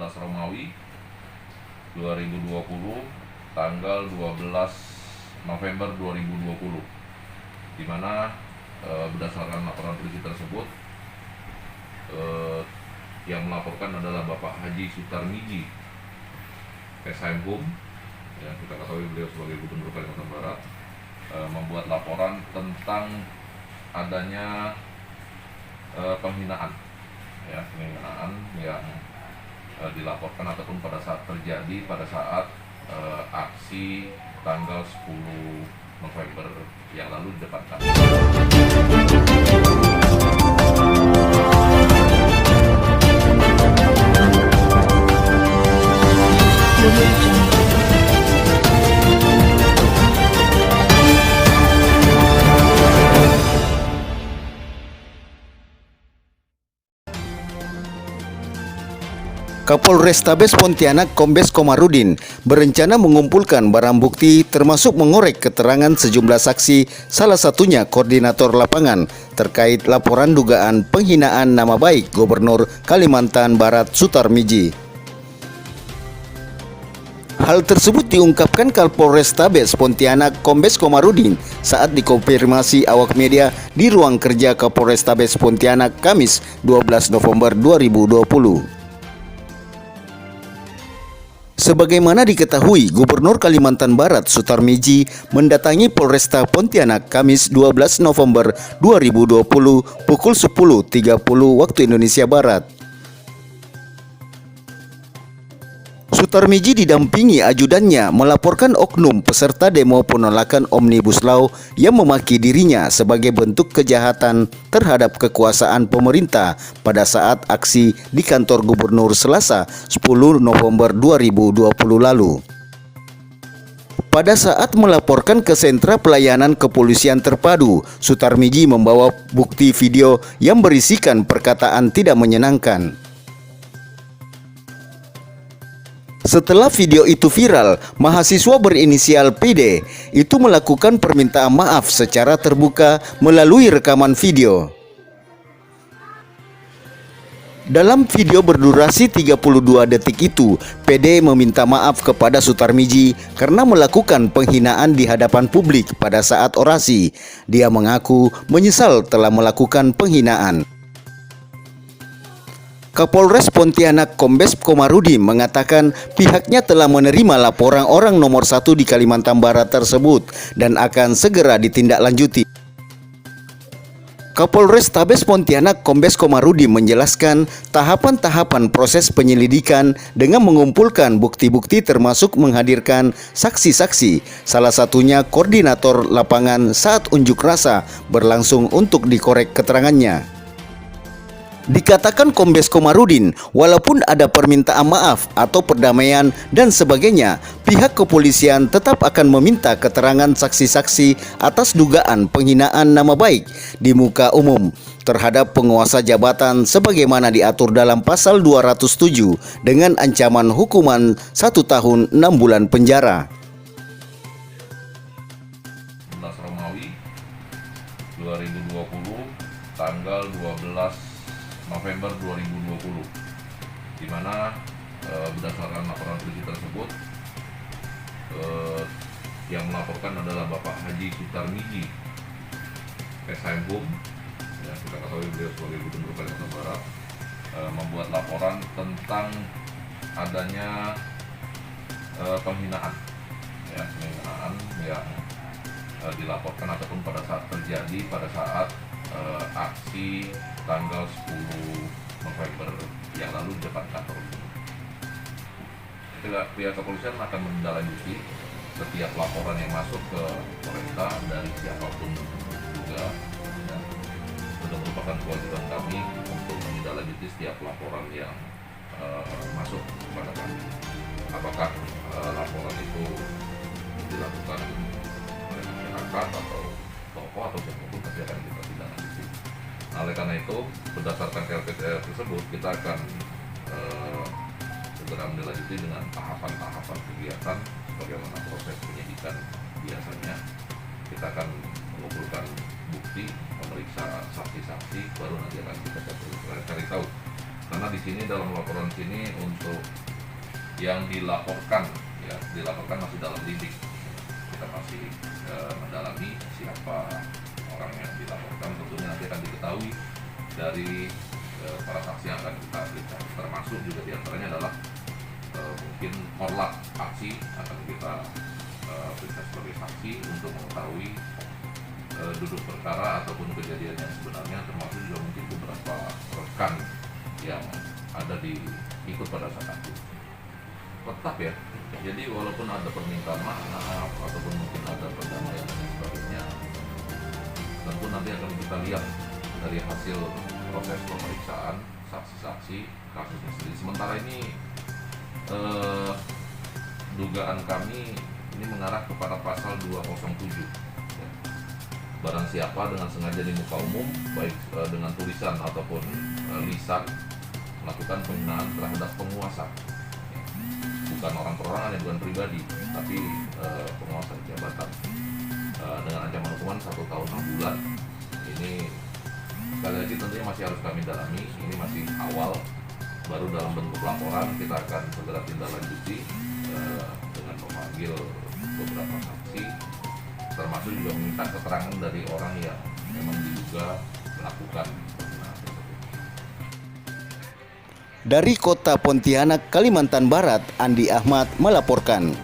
11 Romawi 2020 tanggal 12 November 2020, di mana berdasarkan laporan polisi tersebut yang melaporkan adalah Bapak Haji Sutarmiji SHM, ya, kita ketahui beliau sebagai Gubernur Kalimantan Barat, membuat laporan tentang adanya penghinaan yang dilaporkan ataupun pada saat terjadi pada saat aksi tanggal 10 November yang lalu di depan kami. Kapolrestabes Pontianak Kombes Komarudin berencana mengumpulkan barang bukti termasuk mengorek keterangan sejumlah saksi, salah satunya koordinator lapangan terkait laporan dugaan penghinaan nama baik Gubernur Kalimantan Barat Sutarmiji. Hal tersebut diungkapkan Kapolrestabes Pontianak Kombes Komarudin saat dikonfirmasi awak media di ruang kerja Kapolrestabes Pontianak Kamis 12 November 2020. Sebagaimana diketahui, Gubernur Kalimantan Barat Sutarmiji mendatangi Polresta Pontianak Kamis 12 November 2020 pukul 10.30 waktu Indonesia Barat. Sutarmiji didampingi ajudannya melaporkan oknum peserta demo penolakan Omnibus Law yang memaki dirinya sebagai bentuk kejahatan terhadap kekuasaan pemerintah pada saat aksi di kantor gubernur Selasa 10 November 2020 lalu. Pada saat melaporkan ke sentra pelayanan kepolisian terpadu, Sutarmiji membawa bukti video yang berisikan perkataan tidak menyenangkan. Setelah video itu viral, mahasiswa berinisial PD itu melakukan permintaan maaf secara terbuka melalui rekaman video. Dalam video berdurasi 32 detik itu, PD meminta maaf kepada Sutarmiji karena melakukan penghinaan di hadapan publik pada saat orasi. Dia mengaku menyesal telah melakukan penghinaan. Kapolres Pontianak Kombes Komarudin mengatakan pihaknya telah menerima laporan orang nomor 1 di Kalimantan Barat tersebut dan akan segera ditindaklanjuti. Kapolres Tabes Pontianak Kombes Komarudin menjelaskan tahapan-tahapan proses penyelidikan dengan mengumpulkan bukti-bukti termasuk menghadirkan saksi-saksi, salah satunya koordinator lapangan saat unjuk rasa berlangsung untuk dikorek keterangannya. Dikatakan Kombes Komarudin, walaupun ada permintaan maaf atau perdamaian dan sebagainya, pihak kepolisian tetap akan meminta keterangan saksi-saksi atas dugaan penghinaan nama baik di muka umum terhadap penguasa jabatan sebagaimana diatur dalam pasal 207 dengan ancaman hukuman 1 tahun 6 bulan penjara. 11 Romawi 2020 tanggal 12 November 2020, di mana berdasarkan laporan polisi tersebut yang melaporkan adalah Bapak Haji Sutarmiji SHM, ya, kita ketahui beliau sebagai Gubernur Kalimantan Barat, membuat laporan tentang adanya penghinaan yang dilaporkan ataupun pada saat terjadi pada saat aksi tanggal 10 November yang lalu di depan kantor. Pihak kepolisian akan menindaklanjuti setiap laporan yang masuk ke Polresta dari siapapun juga, ya. Sudah merupakan kewajiban kami untuk menindaklanjuti setiap laporan yang masuk kepada kami. Apakah laporan itu dilakukan oleh masyarakat atau tokoh atau siapapun, pasti akan kita tindaklanjuti. Oleh karena itu, berdasarkan KLPTR tersebut, kita akan segera menindaklanjuti dengan tahapan-tahapan kegiatan bagaimana proses penyidikan biasanya. Kita akan mengumpulkan bukti, memeriksa saksi-saksi, baru nanti akan kita cari tahu. Karena di sini dalam laporan sini untuk Yang dilaporkan masih dalam lidik. Kita masih mendalami siapa orang yang dilaporkan. Tentunya nanti akan diketahui dari para saksi yang akan kita periksa, termasuk juga diantaranya adalah mungkin korlap aksi akan kita periksa sebagai saksi untuk mengetahui duduk perkara ataupun kejadian yang sebenarnya, termasuk juga mungkin beberapa rekan yang ada ikut pada saat itu. Tetap ya, jadi walaupun ada permintaan maaf ataupun mungkin ada perdamaian dan sebagainya, tentu nanti akan kita lihat dari hasil proses pemeriksaan saksi-saksi kasusnya sendiri. Sementara ini dugaan kami ini mengarah kepada pasal 207. Barang siapa dengan sengaja di muka umum, baik dengan tulisan ataupun lisan, melakukan penghinaan terhadap penguasa, bukan orang perorangan, bukan pribadi, tapi penguasa jabatan, dengan ancaman hukuman 1 tahun 6 bulan. Ini sekali lagi tentunya masih harus kami dalami, ini masih awal, baru dalam bentuk laporan. Kita akan segera tindak lanjuti dengan memanggil beberapa saksi, termasuk juga meminta keterangan dari orang yang memang diduga melakukan penghinaan tersebut. Dari Kota Pontianak, Kalimantan Barat, Andi Ahmad melaporkan.